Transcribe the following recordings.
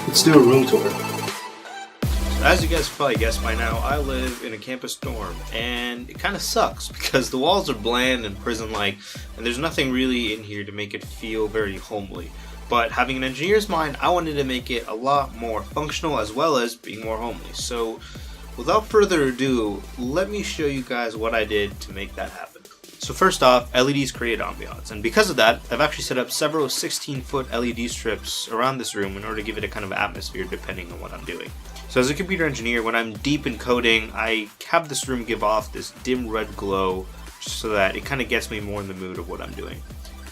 Let's do a room tour. As you guys probably guessed by now, I live in a campus dorm, and it kind of sucks because the walls are bland and prison-like, and there's nothing really in here to make it feel very homely. But having an engineer's mind, I wanted to make it a lot more functional as well as being more homely. So without further ado, let me show you guys what I did to make that happen. So first off, LEDs create ambiance, and because of that, I've actually set up several 16-foot LED strips around this room in order to give it a kind of atmosphere depending on what I'm doing. So as a computer engineer, when I'm deep in coding, I have this room give off this dim red glow so that it kind of gets me more in the mood of what I'm doing.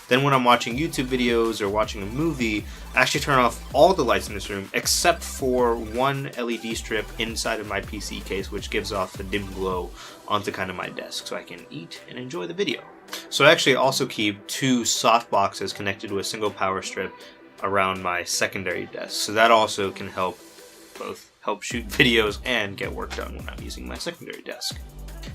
Then when I'm watching YouTube videos or watching a movie, I actually turn off all the lights in this room except for one LED strip inside of my PC case, which gives off a dim glow onto kind of my desk so I can eat and enjoy the video. So I actually also keep two soft boxes connected to a single power strip around my secondary desk. So that also can help shoot videos and get work done when I'm using my secondary desk.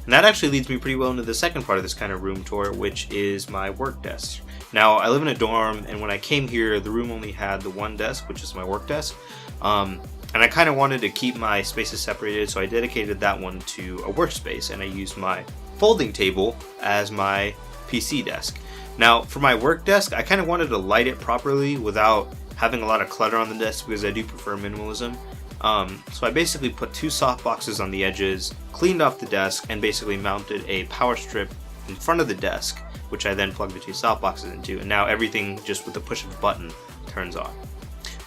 And that actually leads me pretty well into the second part of this kind of room tour, which is my work desk. Now, I live in a dorm, and when I came here, the room only had the one desk, which is my work desk. And I kind of wanted to keep my spaces separated, so I dedicated that one to a workspace, and I used my folding table as my PC desk. Now, for my work desk, I kind of wanted to light it properly without having a lot of clutter on the desk because I do prefer minimalism. So I basically put two soft boxes on the edges, cleaned off the desk, and basically mounted a power strip in front of the desk, which I then plugged the two soft boxes into, and now everything just with the push of a button turns on.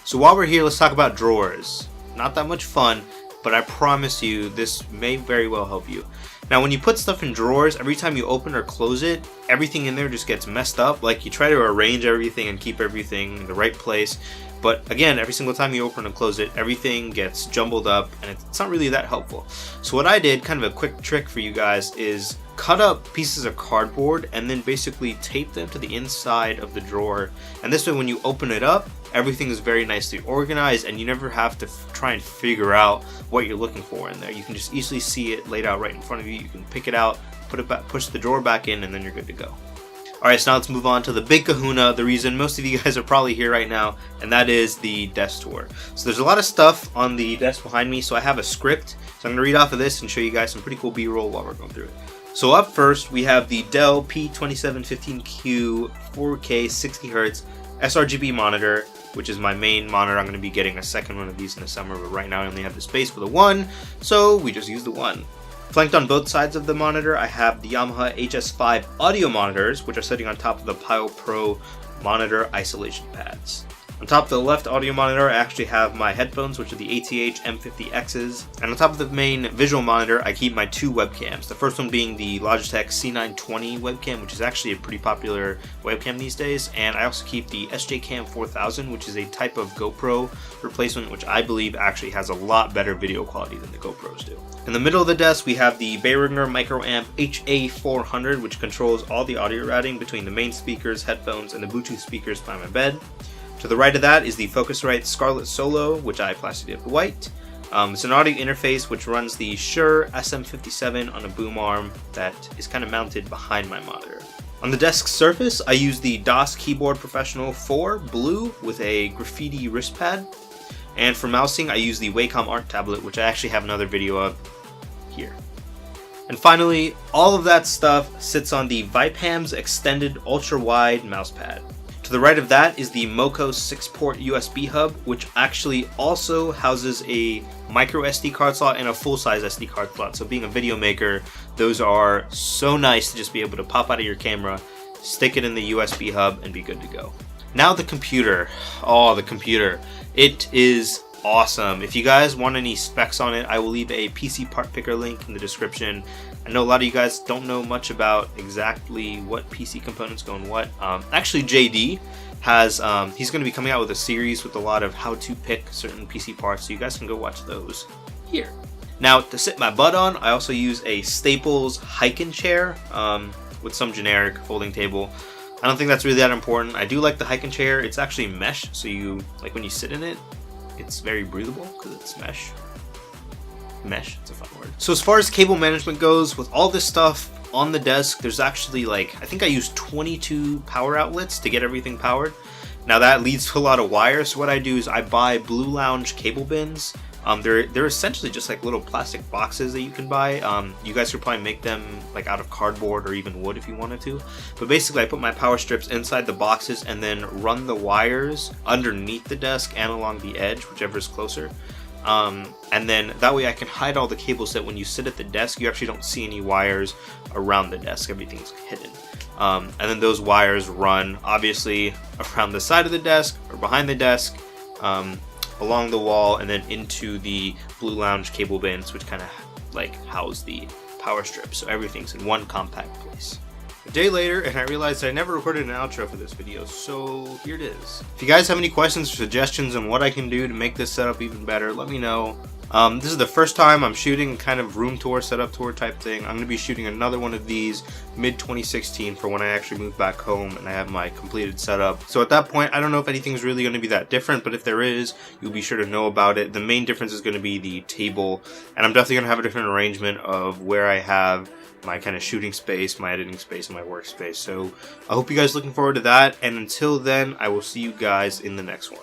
So while we're here, let's talk about drawers. Not that much fun, but I promise you this may very well help you. Now when you put stuff in drawers, every time you open or close it, everything in there just gets messed up. Like you try to arrange everything and keep everything in the right place, but again, every single time you open and close it, everything gets jumbled up and it's not really that helpful. So what I did, kind of a quick trick for you guys, is cut up pieces of cardboard and then basically tape them to the inside of the drawer. And this way when you open it up, everything is very nicely organized and you never have to try and figure out what you're looking for in there. You can just easily see it laid out right in front of you. You can pick it out, put it back, push the drawer back in, and then you're good to go. Alright, so now let's move on to the big kahuna, the reason most of you guys are probably here right now, and that is the desk tour. So there's a lot of stuff on the desk behind me, so I have a script. So I'm going to read off of this and show you guys some pretty cool B-roll while we're going through it. So up first, we have the Dell P2715Q 4K 60Hz sRGB monitor, which is my main monitor. I'm going to be getting a second one of these in the summer, but right now I only have the space for the one, so we just use the one. Flanked on both sides of the monitor, I have the Yamaha HS5 audio monitors, which are sitting on top of the Pile Pro monitor isolation pads. On top of the left audio monitor, I actually have my headphones, which are the ATH M50Xs. And on top of the main visual monitor, I keep my two webcams. The first one being the Logitech C920 webcam, which is actually a pretty popular webcam these days. And I also keep the SJCam 4000, which is a type of GoPro replacement, which I believe actually has a lot better video quality than the GoPros do. In the middle of the desk, we have the Behringer Microamp HA400, which controls all the audio routing between the main speakers, headphones, and the Bluetooth speakers by my bed. To the right of that is the Focusrite Scarlett Solo, which I plasticked up white. It's an audio interface which runs the Shure SM57 on a boom arm that is kind of mounted behind my monitor. On the desk surface, I use the DOS Keyboard Professional 4 Blue with a graffiti wrist pad. And for mousing, I use the Wacom Art tablet, which I actually have another video of here. And finally, all of that stuff sits on the Vipam's extended ultra-wide mouse pad. To the right of that is the Moco 6-port USB hub, which actually also houses a micro SD card slot and a full-size SD card slot. So being a video maker, those are so nice to just be able to pop out of your camera, stick it in the USB hub, and be good to go. Now the computer. Oh, the computer. It is awesome. If you guys want any specs on it, I will leave a PC part picker link in the description. I know a lot of you guys don't know much about exactly what PC components go in what. Actually, JD has, he's going to be coming out with a series with a lot of how to pick certain PC parts, so you guys can go watch those here. Now, to sit my butt on, I also use a Staples hiking chair with some generic folding table. I don't think that's really that important. I do like the hiking chair. It's actually mesh, so you, like when you sit in it, it's very breathable because it's mesh. Mesh, it's a fun word. So as far as cable management goes, with all this stuff on the desk, there's actually I think I used 22 power outlets to get everything powered. Now that leads to a lot of wires, so what I do is I buy Blue Lounge cable bins. They're essentially just like little plastic boxes that you can buy. You guys could probably make them like out of cardboard or even wood if you wanted to. But basically I put my power strips inside the boxes and then run the wires underneath the desk and along the edge, whichever is closer. And then that way I can hide all the cables so that when you sit at the desk you actually don't see any wires around the desk. Everything's hidden. And then those wires run obviously around the side of the desk or behind the desk, along the wall, and then into the Blue Lounge cable bins, which kind of like house the power strips, so everything's in one compact place. A day later, and I realized I never recorded an outro for this video, so here it is. If you guys have any questions or suggestions on what I can do to make this setup even better, let me know. This is the first time I'm shooting kind of room tour, setup tour type thing. I'm going to be shooting another one of these mid-2016 for when I actually move back home and I have my completed setup. So at that point, I don't know if anything's really going to be that different, but if there is, you'll be sure to know about it. The main difference is going to be the table, and I'm definitely going to have a different arrangement of where I have my kind of shooting space, my editing space, and my workspace. So I hope you guys are looking forward to that, and until then, I will see you guys in the next one.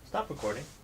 Stop recording.